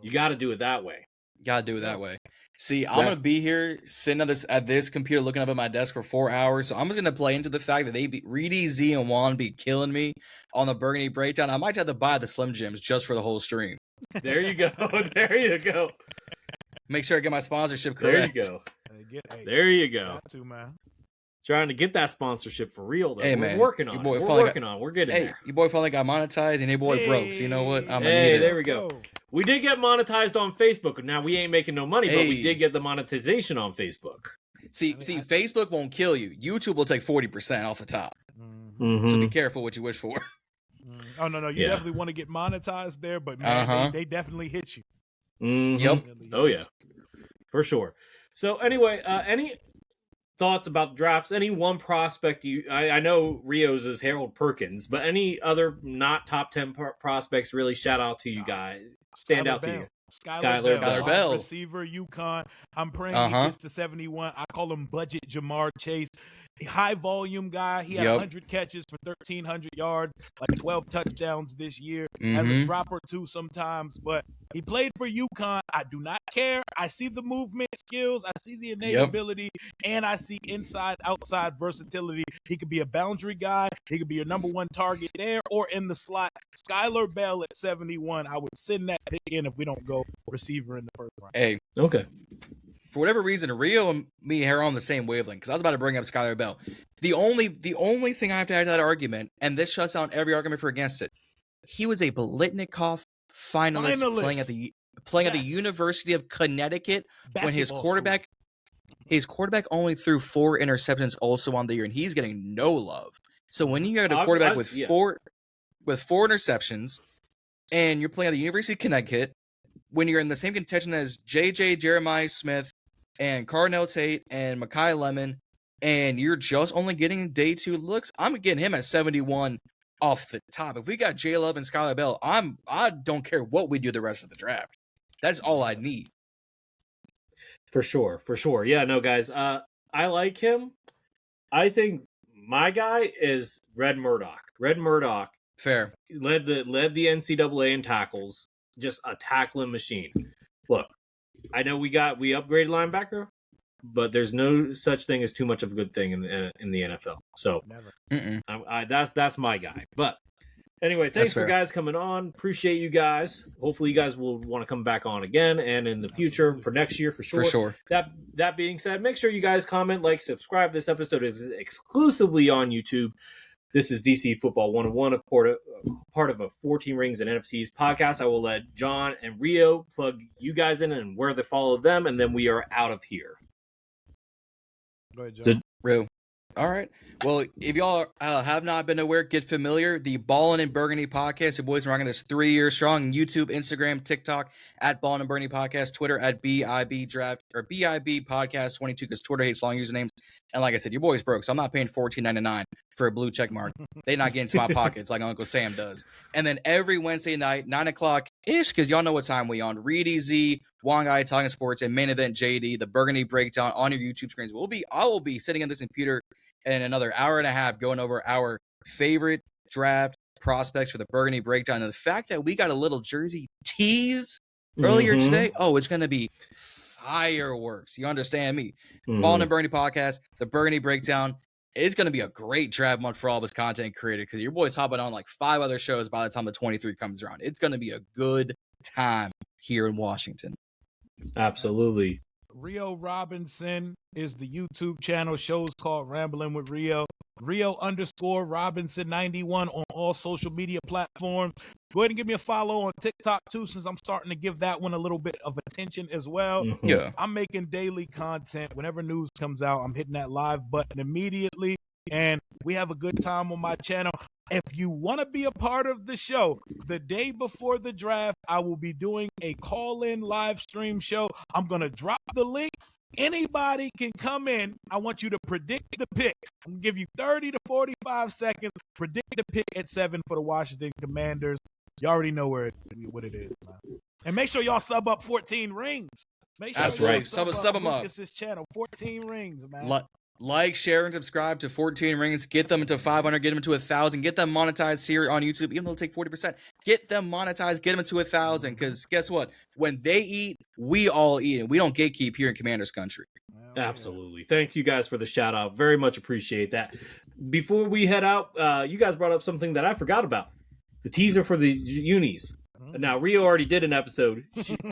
You got to do it that way. Got to do it that way. See, I'm gonna be here sitting at this computer looking up at my desk for 4 hours. So I'm just gonna play into the fact that Reedy, Z, and Juan be killing me on the Burgundy Breakdown. I might have to buy the Slim Jims just for the whole stream. There you go. There you go. Make sure I get my sponsorship correct. There you go. There you go. Got to, man. Trying to get that sponsorship for real, though. Hey, We're man. working on it. We're working on it. We're getting there. Your boy finally got monetized, and your boy broke. So you know what? I'm gonna need it. There we go. We did get monetized on Facebook. Now, we ain't making no money, but we did get the monetization on Facebook. See, Facebook won't kill you. YouTube will take 40% off the top. So be careful what you wish for. Oh, no. You definitely want to get monetized there, but man, they definitely hit you. Yep. Oh, yeah. For sure. So, anyway, thoughts about drafts? Any one prospect I know Rio's is Harold Perkins, but any other not top 10 prospects really shout out to you guys? Stand out to you. Skylar Bell. Receiver, UConn. I'm praying he gets to 71. I call him budget Jamar Chase. High volume guy. He had 100 catches for 1,300 yards, like 12 touchdowns this year. Has a drop or two sometimes, but he played for UConn. I do not care. I see the movement skills. I see the innate ability, and I see inside-outside versatility. He could be a boundary guy. He could be your number one target there or in the slot. Skylar Bell at 71. I would send that pick in if we don't go receiver in the first round. Hey. Okay. For whatever reason, Rio and me are on the same wavelength because I was about to bring up Skylar Bell. The only thing I have to add to that argument, and this shuts down every argument for against it, he was a Biletnikoff finalist. Playing at the University of Connecticut when his quarterback only threw 4 interceptions also on the year, and he's getting no love. So when you got a quarterback with four interceptions, and you're playing at the University of Connecticut, when you're in the same contention as J.J. Jeremiah Smith and Cardinal Tate and Mekhi Lemon, and you're just only getting day 2 looks, I'm getting him at 71 off the top. If we got J. Love and Skylar Bell, I don't care what we do the rest of the draft. That's all I need. For sure. Yeah, no, guys. I like him. I think my guy is Red Murdoch. Red Murdoch. Fair. Led the NCAA in tackles. Just a tackling machine. Look, I know we upgraded linebacker, but there's no such thing as too much of a good thing in the NFL. So that's my guy. But anyway, thanks for guys coming on. Appreciate you guys. Hopefully you guys will want to come back on again and in the future for next year for sure. For sure. That being said, make sure you guys comment, like, subscribe. This episode is exclusively on YouTube. This is DC Football 101, part of a 14 Rings and NFC's podcast. I will let John and Rio plug you guys in and where to follow them, and then we are out of here. Go ahead, John. Rio. All right. Well, if y'all have not been aware, get familiar. The Ballin' and Burgundy podcast. The boys are rocking this 3 years strong. YouTube, Instagram, TikTok at Ballin' and Burgundy podcast. Twitter at BIB Draft or BIB Podcast 22 because Twitter hates long usernames. And like I said, your boy's broke, so I'm not paying $14.99 for a blue check mark. They not getting to my pockets like Uncle Sam does. And then every Wednesday night, 9 o'clock ish, because y'all know what time we on. Reedy Z, Wong Guy Talking Sports, and Main Event JD, the Burgundy Breakdown on your YouTube screens. I will be sitting in this computer in another hour and a half going over our favorite draft prospects for the Burgundy Breakdown. And the fact that we got a little jersey tease earlier today, it's going to be fireworks. You understand me? Ballin' and Burgundy podcast, the Burgundy Breakdown. It's going to be a great draft month for all of us content creators because your boy's hopping on like 5 other shows by the time the 23 comes around. It's going to be a good time here in Washington. Absolutely. Rio Robinson is the YouTube channel. Show's called Rambling with Rio. Rio_Robinson91 on all social media platforms. Go ahead and give me a follow on TikTok too, since I'm starting to give that one a little bit of attention as well. Yeah. I'm making daily content. Whenever news comes out, I'm hitting that live button immediately. And we have a good time on my channel. If you want to be a part of the show, the day before the draft, I will be doing a call-in live stream show. I'm going to drop the link. Anybody can come in. I want you to predict the pick. I'm going to give you 30 to 45 seconds. Predict the pick at 7 for the Washington Commanders. You already know what it is, man. And make sure y'all sub up 14 Rings. Make sure That's y'all right. Sub them up. Lucas's channel, 14 Rings, man. Like, share, and subscribe to 14 Rings. Get them to 500. Get them to 1,000. Get them monetized here on YouTube, even though it'll take 40%. Get them monetized. Get them to 1,000. Because guess what? When they eat, we all eat. And we don't gatekeep here in Commander's Country. Absolutely. Thank you guys for the shout out. Very much appreciate that. Before we head out, you guys brought up something that I forgot about. The teaser for the unis. Now, Rio already did an episode.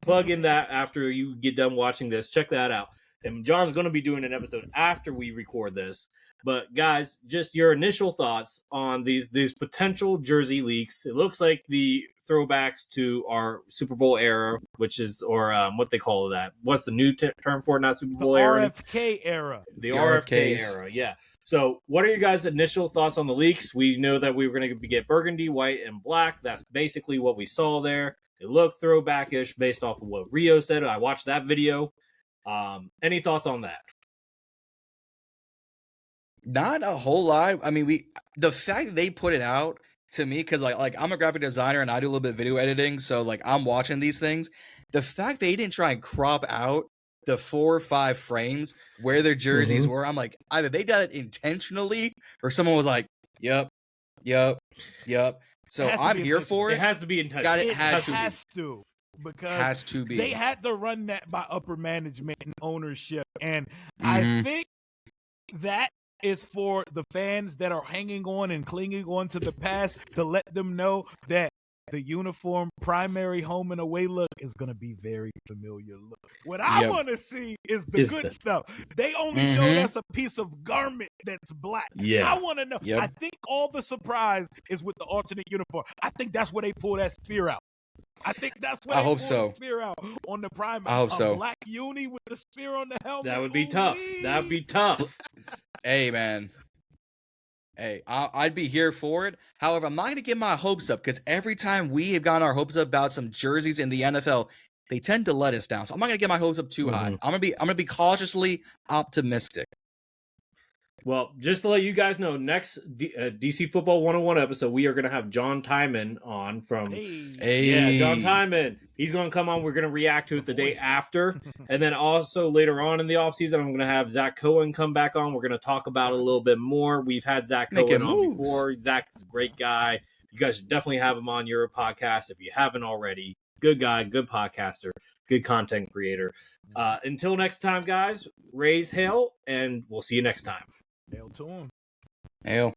Plug in that after you get done watching this. Check that out. And John's going to be doing an episode after we record this. But guys, just your initial thoughts on these potential jersey leaks. It looks like the throwbacks to our Super Bowl era, which is, or what they call that. What's the new term for it? Not Super Bowl era? RFK era. The RFK era, yeah. So what are your guys' initial thoughts on the leaks? We know that we were going to get burgundy, white, and black. That's basically what we saw there. It looked throwback-ish based off of what Rio said. I watched that video. Any thoughts on that? Not a whole lot. I mean, the fact they put it out to me, because like I'm a graphic designer and I do a little bit of video editing, so like I'm watching these things. The fact they didn't try and crop out the 4 or 5 frames where their jerseys were, I'm like, either they did it intentionally or someone was like, yep. So I'm here for it. It has to be intentional. It has to. Because has to be. They had to run that by upper management and ownership. And I think that is for the fans that are hanging on and clinging on to the past, to let them know that the uniform primary home and away look is going to be very familiar look. What I want to see is the good stuff. They only showed us a piece of garment that's black. Yeah. I want to know. I think all the surprise is with the alternate uniform. I think that's where they pull that spear out. I think that's what I hope so. The spear out on the prime. I hope so. Black uni with the spear on the helmet. That would be tough. That would be tough. Hey, man. Hey, I'd be here for it. However, I'm not going to get my hopes up, because every time we have gotten our hopes up about some jerseys in the NFL, they tend to let us down. So I'm not going to get my hopes up too high. I'm going to be cautiously optimistic. Well, just to let you guys know, next DC Football 101 episode, we are going to have John Tyman on from... Yeah, John Tyman. He's going to come on. We're going to react to it the day after. And then also later on in the offseason, I'm going to have Zach Cohen come back on. We're going to talk about it a little bit more. We've had Zach Cohen on before. Zach's a great guy. You guys should definitely have him on your podcast if you haven't already. Good guy, good podcaster, good content creator. Until next time, guys, raise hail, and we'll see you next time. Hail to him. Hail.